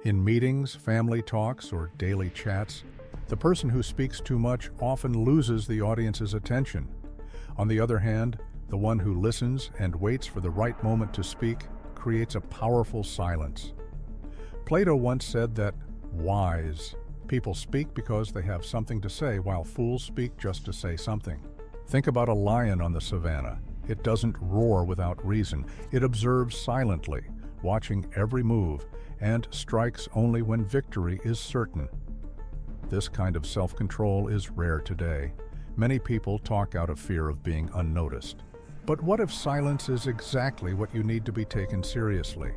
In meetings, family talks, or daily chats, the person who speaks too much often loses the audience's attention. On the other hand, the one who listens and waits for the right moment to speak creates a powerful silence. Plato once said that wise people speak because they have something to say, while fools speak just to say something. Think about a lion on the savannah. It doesn't roar without reason. It observes silently, watching every move, and strikes only when victory is certain. This kind of self-control is rare today. Many people talk out of fear of being unnoticed. But what if silence is exactly what you need to be taken seriously?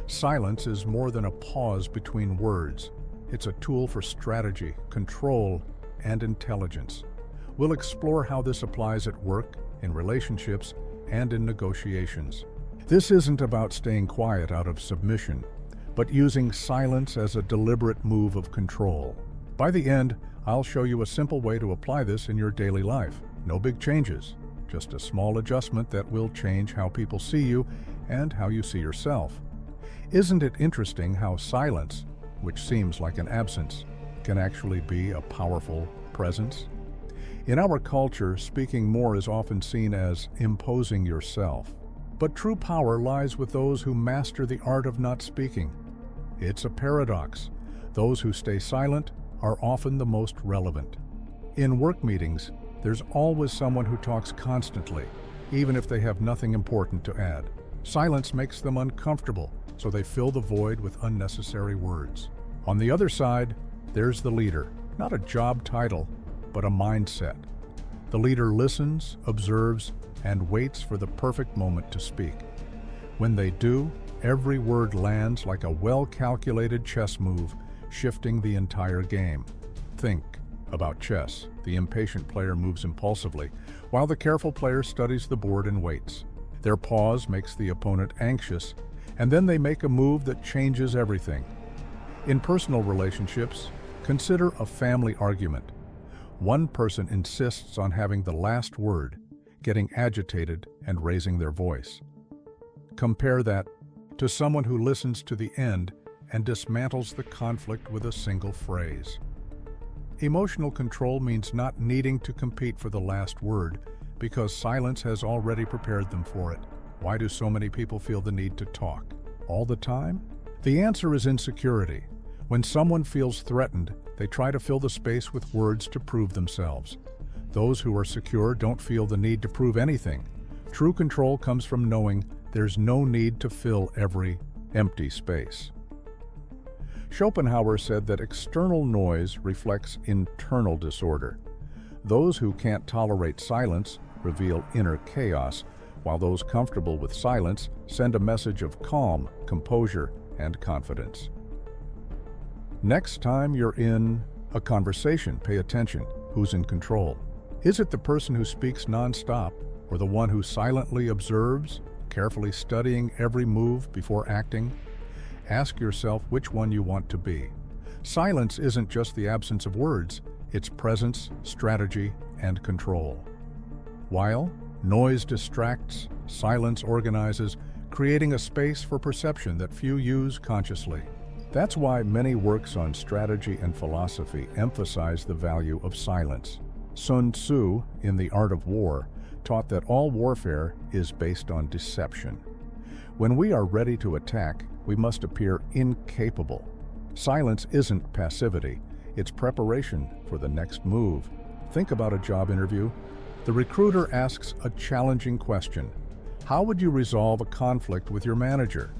Silence is more than a pause between words. It's a tool for strategy, control, and intelligence. We'll explore how this applies at work, in relationships, and in negotiations. This isn't about staying quiet out of submission, but using silence as a deliberate move of control. By the end, I'll show you a simple way to apply this in your daily life. No big changes, just a small adjustment that will change how people see you and how you see yourself. Isn't it interesting how silence, which seems like an absence, can actually be a powerful presence? In our culture, speaking more is often seen as imposing yourself. But true power lies with those who master the art of not speaking. It's a paradox. Those who stay silent are often the most relevant. In work meetings, there's always someone who talks constantly, even if they have nothing important to add. Silence makes them uncomfortable, so they fill the void with unnecessary words. On the other side, there's the leader, not a job title, but a mindset. The leader listens, observes, and waits for the perfect moment to speak. When they do, every word lands like a well-calculated chess move, shifting the entire game. Think about chess. The impatient player moves impulsively, while the careful player studies the board and waits. Their pause makes the opponent anxious, and then they make a move that changes everything. In personal relationships, consider a family argument. One person insists on having the last word, getting agitated and raising their voice. Compare that to someone who listens to the end and dismantles the conflict with a single phrase. Emotional control means not needing to compete for the last word because silence has already prepared them for it. Why do so many people feel the need to talk all the time? The answer is insecurity. When someone feels threatened, they try to fill the space with words to prove themselves. Those who are secure don't feel the need to prove anything. True control comes from knowing there's no need to fill every empty space. Schopenhauer said that external noise reflects internal disorder. Those who can't tolerate silence reveal inner chaos, while those comfortable with silence send a message of calm, composure, and confidence. Next time you're in a conversation, pay attention. Who's in control? Is it the person who speaks nonstop, or the one who silently observes, carefully studying every move before acting? Ask yourself which one you want to be. Silence isn't just the absence of words, it's presence, strategy, and control. While noise distracts, silence organizes, creating a space for perception that few use consciously. That's why many works on strategy and philosophy emphasize the value of silence. Sun Tzu, in The Art of War, taught that all warfare is based on deception. When we are ready to attack, we must appear incapable. Silence isn't passivity, it's preparation for the next move. Think about a job interview. The recruiter asks a challenging question. How would you resolve a conflict with your manager?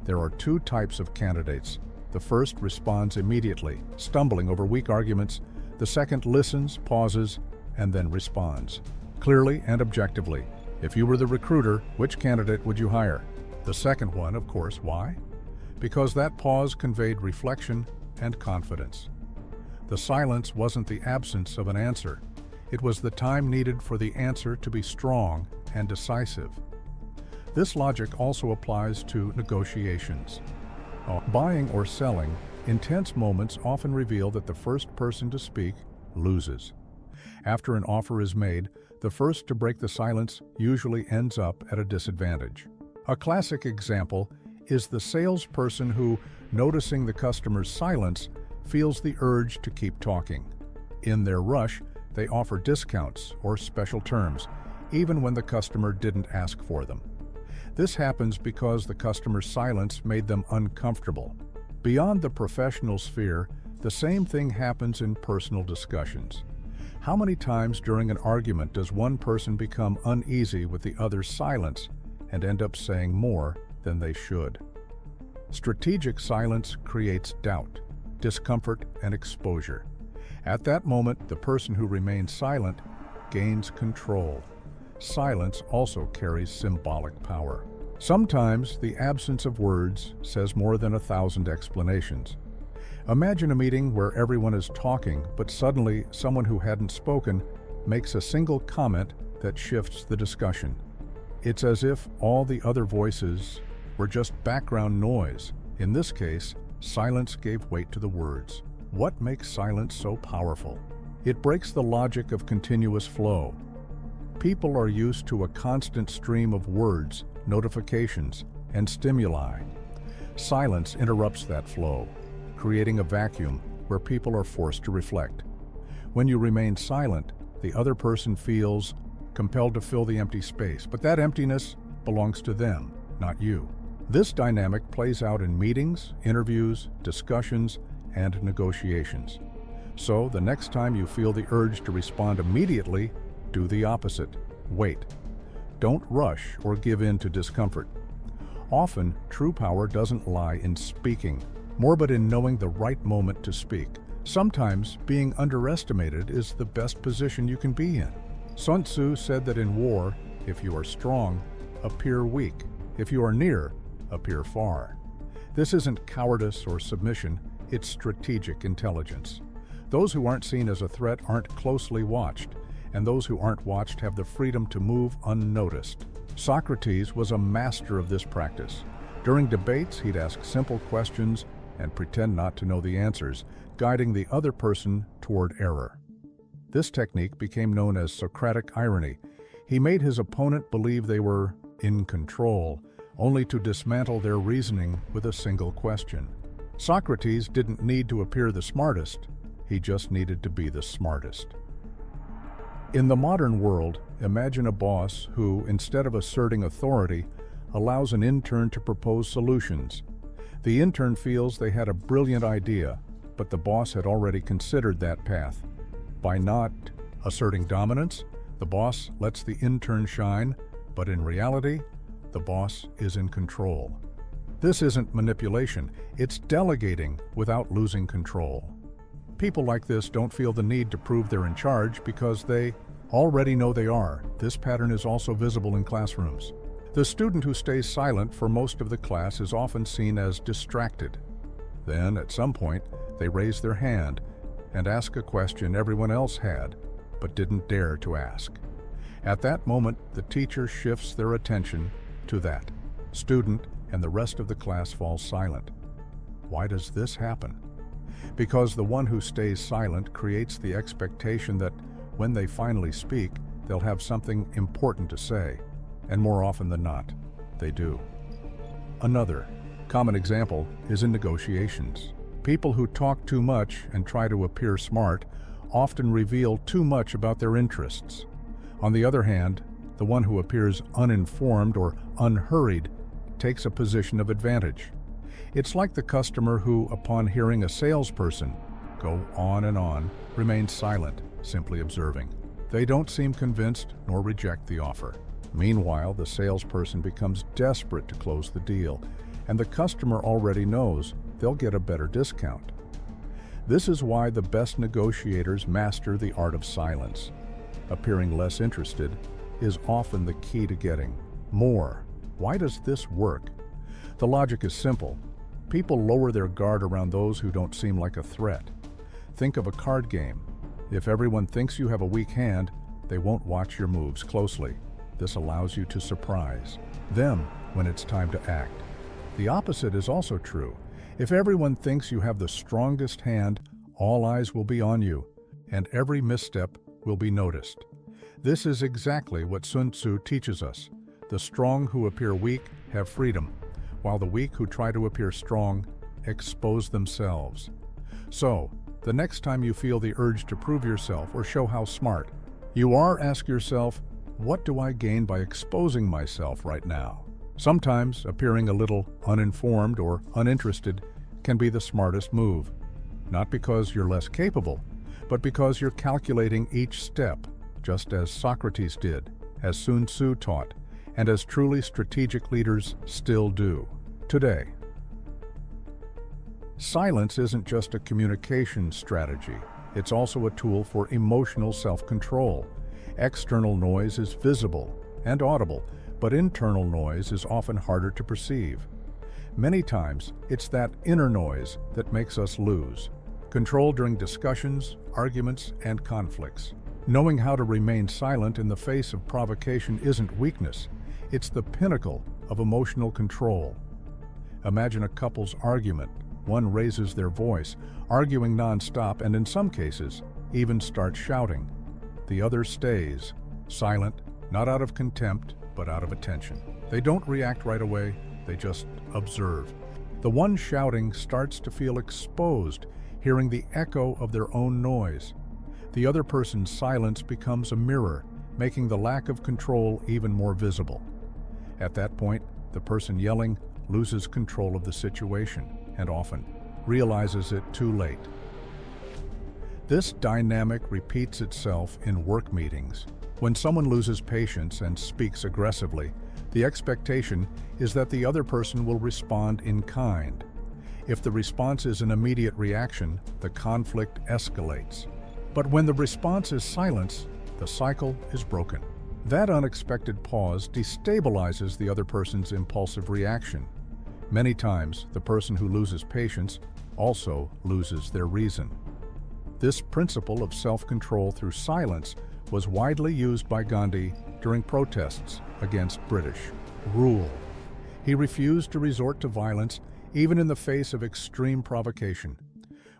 There are two types of candidates. The first responds immediately, stumbling over weak arguments. The second listens, pauses, and then responds, clearly and objectively. If you were the recruiter, which candidate would you hire? The second one, of course. Why? Because that pause conveyed reflection and confidence. The silence wasn't the absence of an answer. It was the time needed for the answer to be strong and decisive. This logic also applies to negotiations. Buying or selling, intense moments often reveal that the first person to speak loses. After an offer is made, the first to break the silence usually ends up at a disadvantage. A classic example is the salesperson who, noticing the customer's silence, feels the urge to keep talking. In their rush, they offer discounts or special terms, even when the customer didn't ask for them. This happens because the customer's silence made them uncomfortable. Beyond the professional sphere, the same thing happens in personal discussions. How many times during an argument does one person become uneasy with the other's silence and end up saying more than they should? Strategic silence creates doubt, discomfort, and exposure. At that moment, the person who remains silent gains control. Silence also carries symbolic power. Sometimes the absence of words says more than 1,000 explanations. Imagine a meeting where everyone is talking, but suddenly someone who hadn't spoken makes a single comment that shifts the discussion. It's as if all the other voices were just background noise. In this case, silence gave weight to the words. What makes silence so powerful? It breaks the logic of continuous flow. People are used to a constant stream of words, notifications, and stimuli. Silence interrupts that flow, creating a vacuum where people are forced to reflect. When you remain silent, the other person feels compelled to fill the empty space, but that emptiness belongs to them, not you. This dynamic plays out in meetings, interviews, discussions, and negotiations. So, the next time you feel the urge to respond immediately, do the opposite. Wait. Don't rush or give in to discomfort. Often, true power doesn't lie in speaking, more but in knowing the right moment to speak. Sometimes, being underestimated is the best position you can be in. Sun Tzu said that in war, if you are strong, appear weak. If you are near, appear far. This isn't cowardice or submission, it's strategic intelligence. Those who aren't seen as a threat aren't closely watched, and those who aren't watched have the freedom to move unnoticed. Socrates was a master of this practice. During debates, he'd ask simple questions and pretend not to know the answers, guiding the other person toward error. This technique became known as Socratic irony. He made his opponent believe they were in control, only to dismantle their reasoning with a single question. Socrates didn't need to appear the smartest, he just needed to be the smartest. In the modern world, imagine a boss who, instead of asserting authority, allows an intern to propose solutions. The intern feels they had a brilliant idea, but the boss had already considered that path. By not asserting dominance, the boss lets the intern shine, but in reality, the boss is in control. This isn't manipulation, it's delegating without losing control. People like this don't feel the need to prove they're in charge because they already know they are. This pattern is also visible in classrooms. The student who stays silent for most of the class is often seen as distracted. Then, at some point, they raise their hand and ask a question everyone else had, but didn't dare to ask. At that moment, the teacher shifts their attention to that student, and the rest of the class falls silent. Why does this happen? Because the one who stays silent creates the expectation that when they finally speak, they'll have something important to say, and more often than not, they do. Another common example is in negotiations. People who talk too much and try to appear smart often reveal too much about their interests. On the other hand, the one who appears uninformed or unhurried takes a position of advantage. It's like the customer who, upon hearing a salesperson go on and on, remains silent, simply observing. They don't seem convinced nor reject the offer. Meanwhile, the salesperson becomes desperate to close the deal, and the customer already knows they'll get a better discount. This is why the best negotiators master the art of silence. Appearing less interested is often the key to getting more. Why does this work? The logic is simple. People lower their guard around those who don't seem like a threat. Think of a card game. If everyone thinks you have a weak hand, they won't watch your moves closely. This allows you to surprise them when it's time to act. The opposite is also true. If everyone thinks you have the strongest hand, all eyes will be on you, and every misstep will be noticed. This is exactly what Sun Tzu teaches us. The strong who appear weak have freedom, while the weak who try to appear strong expose themselves. So, the next time you feel the urge to prove yourself or show how smart you are, ask yourself, what do I gain by exposing myself right now? Sometimes appearing a little uninformed or uninterested can be the smartest move. Not because you're less capable, but because you're calculating each step, just as Socrates did, as Sun Tzu taught, and as truly strategic leaders still do today. Silence isn't just a communication strategy. It's also a tool for emotional self-control. External noise is visible and audible, but internal noise is often harder to perceive. Many times, it's that inner noise that makes us lose control during discussions, arguments, and conflicts. Knowing how to remain silent in the face of provocation isn't weakness. It's the pinnacle of emotional control. Imagine a couple's argument. One raises their voice, arguing nonstop, and in some cases, even starts shouting. The other stays, silent, not out of contempt, but out of attention. They don't react right away, they just observe. The one shouting starts to feel exposed, hearing the echo of their own noise. The other person's silence becomes a mirror, making the lack of control even more visible. At that point, the person yelling loses control of the situation and often realizes it too late. This dynamic repeats itself in work meetings. When someone loses patience and speaks aggressively, the expectation is that the other person will respond in kind. If the response is an immediate reaction, the conflict escalates. But when the response is silence, the cycle is broken. That unexpected pause destabilizes the other person's impulsive reaction. Many times, the person who loses patience also loses their reason. This principle of self-control through silence was widely used by Gandhi during protests against British rule. He refused to resort to violence even in the face of extreme provocation.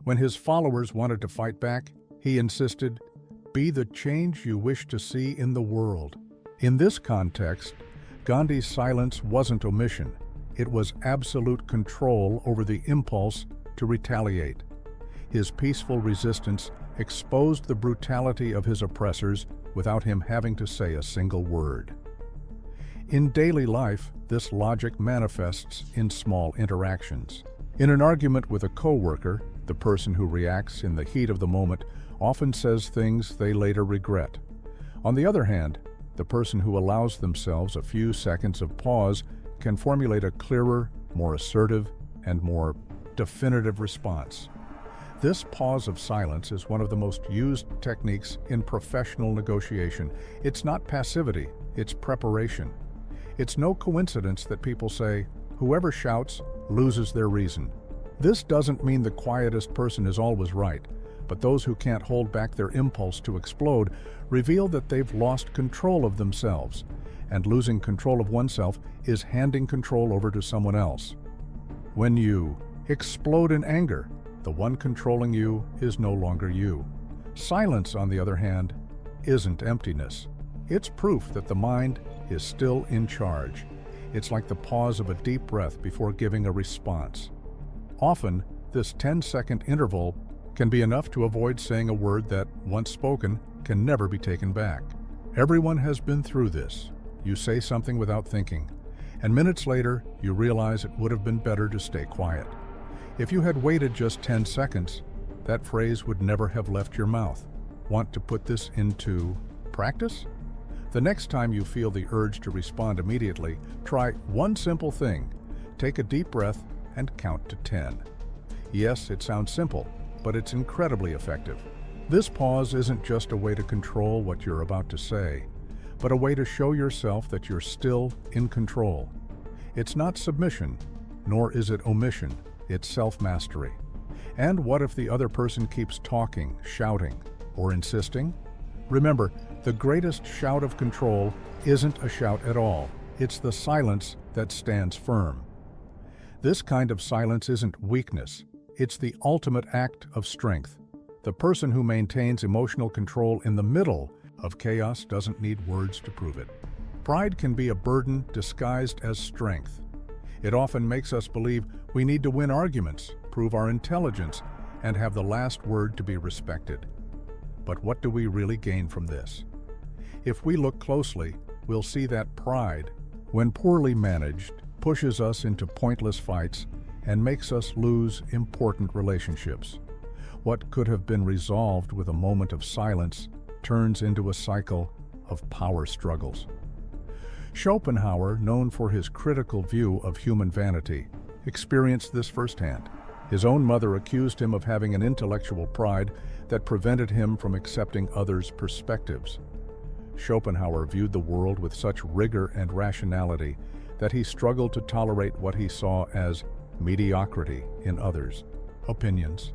When his followers wanted to fight back, he insisted, "Be the change you wish to see in the world." In this context, Gandhi's silence wasn't omission. It was absolute control over the impulse to retaliate. His peaceful resistance exposed the brutality of his oppressors without him having to say a single word. In daily life, this logic manifests in small interactions. In an argument with a coworker, the person who reacts in the heat of the moment often says things they later regret. On the other hand, the person who allows themselves a few seconds of pause can formulate a clearer, more assertive, and more definitive response. This pause of silence is one of the most used techniques in professional negotiation. It's not passivity, it's preparation. It's no coincidence that people say, "Whoever shouts loses their reason." This doesn't mean the quietest person is always right, but those who can't hold back their impulse to explode reveal that they've lost control of themselves, and losing control of oneself is handing control over to someone else. When you explode in anger, the one controlling you is no longer you. Silence, on the other hand, isn't emptiness. It's proof that the mind is still in charge. It's like the pause of a deep breath before giving a response. Often, this 10-second interval can be enough to avoid saying a word that, once spoken, can never be taken back. Everyone has been through this. You say something without thinking, and minutes later, you realize it would have been better to stay quiet. If you had waited just 10 seconds, that phrase would never have left your mouth. Want to put this into practice? The next time you feel the urge to respond immediately, try one simple thing. Take a deep breath and count to 10. Yes, it sounds simple, but it's incredibly effective. This pause isn't just a way to control what you're about to say, but a way to show yourself that you're still in control. It's not submission, nor is it omission. It's self-mastery. And what if the other person keeps talking, shouting, or insisting? Remember, the greatest shout of control isn't a shout at all. It's the silence that stands firm. This kind of silence isn't weakness. It's the ultimate act of strength. The person who maintains emotional control in the middle of chaos doesn't need words to prove it. Pride can be a burden disguised as strength. It often makes us believe we need to win arguments, prove our intelligence, and have the last word to be respected. But what do we really gain from this? If we look closely, we'll see that pride, when poorly managed, pushes us into pointless fights and makes us lose important relationships. What could have been resolved with a moment of silence turns into a cycle of power struggles. Schopenhauer, known for his critical view of human vanity, experienced this firsthand. His own mother accused him of having an intellectual pride that prevented him from accepting others' perspectives. Schopenhauer viewed the world with such rigor and rationality that he struggled to tolerate what he saw as mediocrity in others' opinions.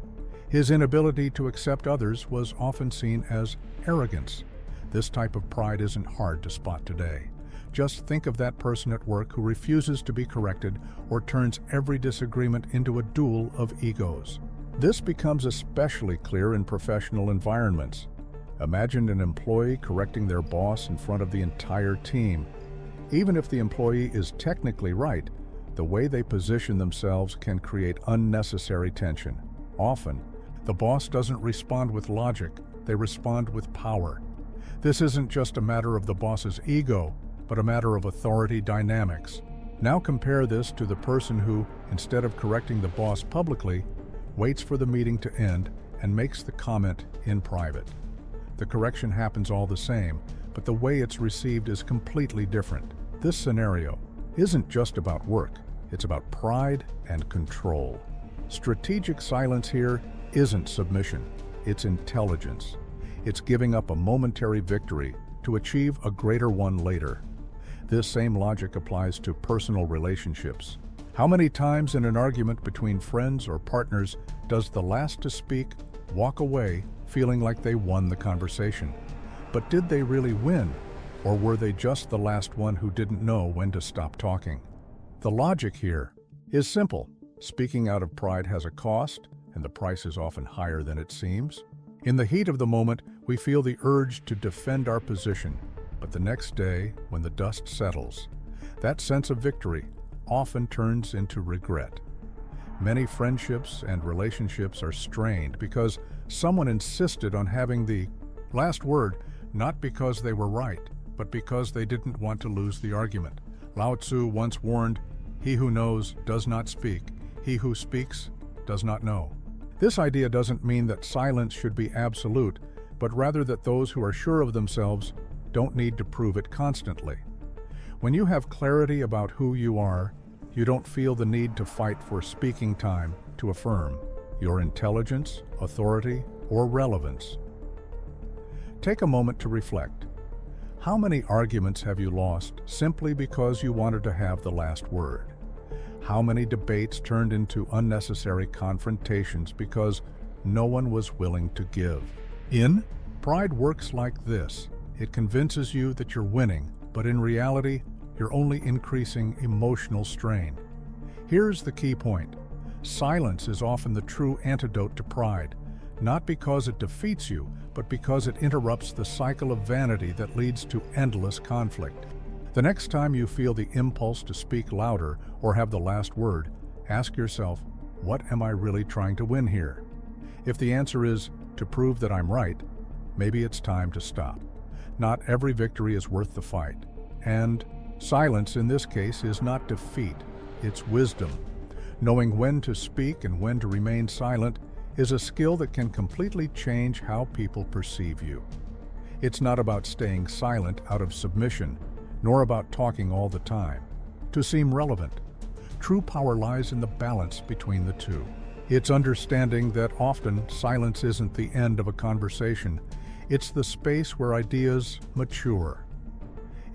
His inability to accept others was often seen as arrogance. This type of pride isn't hard to spot today. Just think of that person at work who refuses to be corrected or turns every disagreement into a duel of egos. This becomes especially clear in professional environments. Imagine an employee correcting their boss in front of the entire team. Even if the employee is technically right, the way they position themselves can create unnecessary tension. Often, the boss doesn't respond with logic, they respond with power. This isn't just a matter of the boss's ego, but a matter of authority dynamics. Now compare this to the person who, instead of correcting the boss publicly, waits for the meeting to end and makes the comment in private. The correction happens all the same, but the way it's received is completely different. This scenario isn't just about work, it's about pride and control. Strategic silence here isn't submission, it's intelligence. It's giving up a momentary victory to achieve a greater one later. This same logic applies to personal relationships. How many times in an argument between friends or partners does the last to speak walk away feeling like they won the conversation? But did they really win? Or were they just the last one who didn't know when to stop talking? The logic here is simple. Speaking out of pride has a cost, and the price is often higher than it seems. In the heat of the moment, we feel the urge to defend our position, but the next day, when the dust settles, that sense of victory often turns into regret. Many friendships and relationships are strained because someone insisted on having the last word, not because they were right, but because they didn't want to lose the argument. Lao Tzu once warned, "He who knows does not speak. He who speaks does not know." This idea doesn't mean that silence should be absolute, but rather that those who are sure of themselves don't need to prove it constantly. When you have clarity about who you are, you don't feel the need to fight for speaking time to affirm your intelligence, authority, or relevance. Take a moment to reflect. How many arguments have you lost simply because you wanted to have the last word? How many debates turned into unnecessary confrontations because no one was willing to give in? Pride works like this. It convinces you that you're winning, but in reality, you're only increasing emotional strain. Here's the key point. Silence is often the true antidote to pride, not because it defeats you, but because it interrupts the cycle of vanity that leads to endless conflict. The next time you feel the impulse to speak louder or have the last word, ask yourself, what am I really trying to win here? If the answer is to prove that I'm right, maybe it's time to stop. Not every victory is worth the fight. And silence in this case is not defeat, it's wisdom. Knowing when to speak and when to remain silent is a skill that can completely change how people perceive you. It's not about staying silent out of submission, nor about talking all the time to seem relevant. True power lies in the balance between the two. It's understanding that often silence isn't the end of a conversation. It's the space where ideas mature.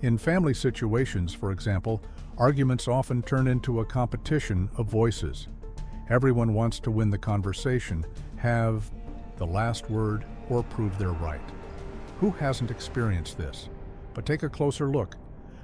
In family situations, for example, arguments often turn into a competition of voices. Everyone wants to win the conversation, have the last word, or prove they're right. Who hasn't experienced this? But take a closer look.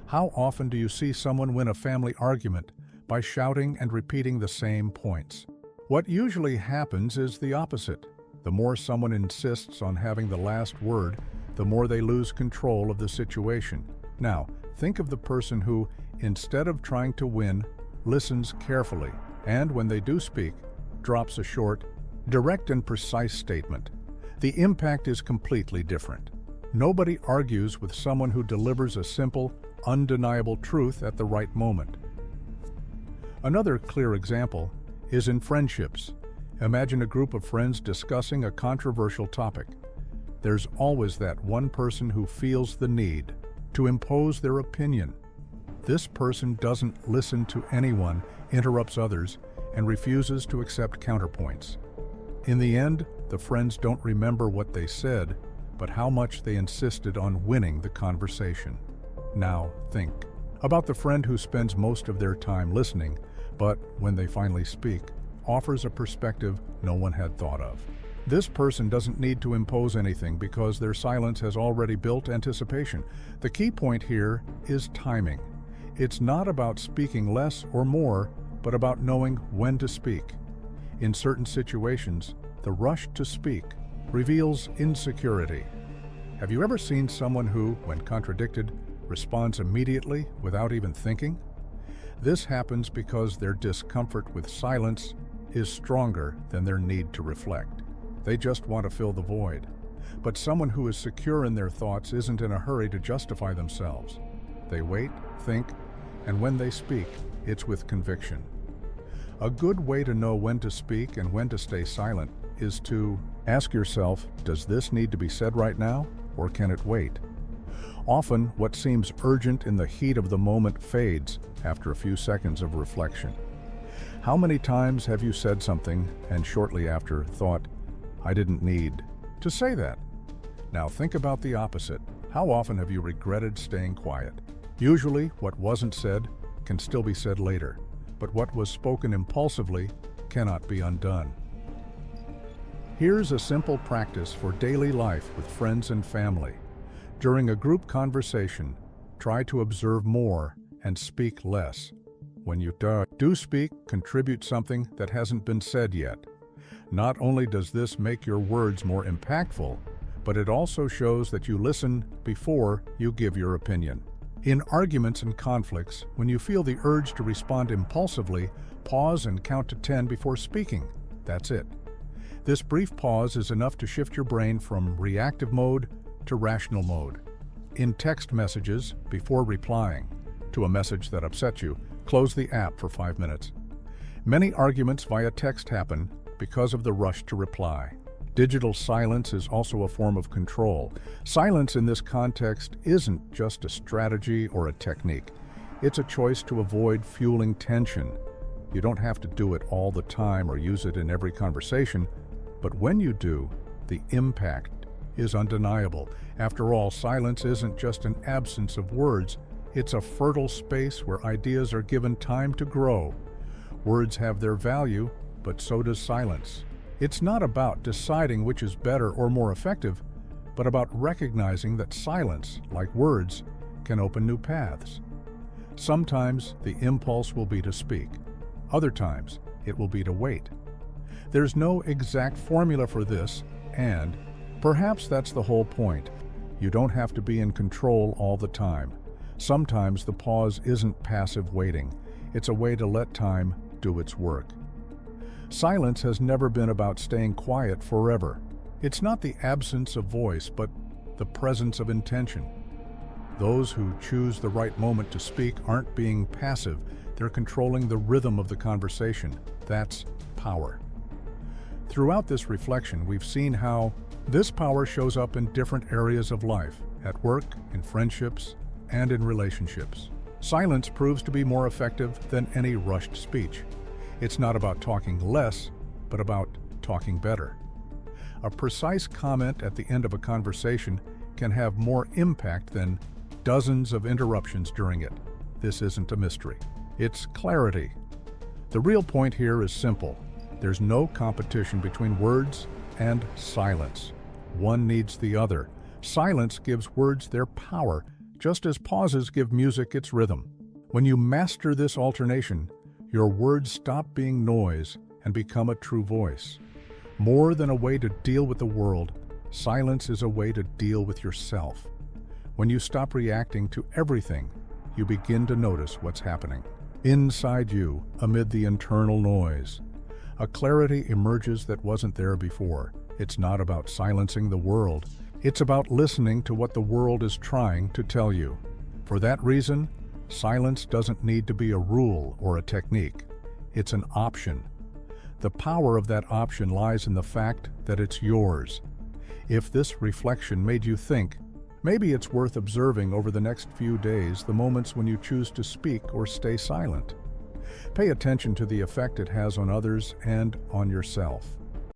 How often do you see someone win a family argument by shouting and repeating the same points? What usually happens is the opposite. The more someone insists on having the last word, the more they lose control of the situation. Now, think of the person who, instead of trying to win, listens carefully, and when they do speak, drops a short, direct and precise statement. The impact is completely different. Nobody argues with someone who delivers a simple, undeniable truth at the right moment. Another clear example is in friendships. Imagine a group of friends discussing a controversial topic. There's always that one person who feels the need to impose their opinion. This person doesn't listen to anyone, interrupts others, and refuses to accept counterpoints. In the end, the friends don't remember what they said, but how much they insisted on winning the conversation. Now think about the friend who spends most of their time listening, but when they finally speak, offers a perspective no one had thought of. This person doesn't need to impose anything because their silence has already built anticipation. The key point here is timing. It's not about speaking less or more, but about knowing when to speak. In certain situations, the rush to speak reveals insecurity. Have you ever seen someone who, when contradicted, responds immediately without even thinking? This happens because their discomfort with silence is stronger than their need to reflect. They just want to fill the void. But someone who is secure in their thoughts isn't in a hurry to justify themselves. They wait, think, and when they speak, it's with conviction. A good way to know when to speak and when to stay silent is to ask yourself, does this need to be said right now, or can it wait? Often, what seems urgent in the heat of the moment fades after a few seconds of reflection. How many times have you said something and shortly after thought, I didn't need to say that? Now think about the opposite. How often have you regretted staying quiet? Usually, what wasn't said can still be said later, but what was spoken impulsively cannot be undone. Here's a simple practice for daily life with friends and family. During a group conversation, try to observe more and speak less. When you do speak, contribute something that hasn't been said yet. Not only does this make your words more impactful, but it also shows that you listen before you give your opinion. In arguments and conflicts, when you feel the urge to respond impulsively, pause and count to 10 before speaking. That's it. This brief pause is enough to shift your brain from reactive mode to rational mode. In text messages, before replying to a message that upset you, close the app for 5 minutes. Many arguments via text happen because of the rush to reply. Digital silence is also a form of control. Silence in this context isn't just a strategy or a technique. It's a choice to avoid fueling tension. You don't have to do it all the time or use it in every conversation, but when you do, the impact is undeniable. After all, silence isn't just an absence of words. It's a fertile space where ideas are given time to grow. Words have their value, but so does silence. It's not about deciding which is better or more effective, but about recognizing that silence, like words, can open new paths. Sometimes the impulse will be to speak. Other times, it will be to wait. There's no exact formula for this, and perhaps that's the whole point. You don't have to be in control all the time. Sometimes the pause isn't passive waiting. It's a way to let time do its work. Silence has never been about staying quiet forever. It's not the absence of voice, but the presence of intention. Those who choose the right moment to speak aren't being passive. They're controlling the rhythm of the conversation. That's power. Throughout this reflection, we've seen how this power shows up in different areas of life, at work, in friendships, and in relationships. Silence proves to be more effective than any rushed speech. It's not about talking less, but about talking better. A precise comment at the end of a conversation can have more impact than dozens of interruptions during it. This isn't a mystery. It's clarity. The real point here is simple. There's no competition between words and silence. One needs the other. Silence gives words their power, just as pauses give music its rhythm. When you master this alternation, your words stop being noise and become a true voice. More than a way to deal with the world, silence is a way to deal with yourself. When you stop reacting to everything, you begin to notice what's happening. Inside you, amid the internal noise, a clarity emerges that wasn't there before. It's not about silencing the world. It's about listening to what the world is trying to tell you. For that reason, silence doesn't need to be a rule or a technique. It's an option. The power of that option lies in the fact that it's yours. If this reflection made you think, maybe it's worth observing over the next few days the moments when you choose to speak or stay silent. Pay attention to the effect it has on others and on yourself.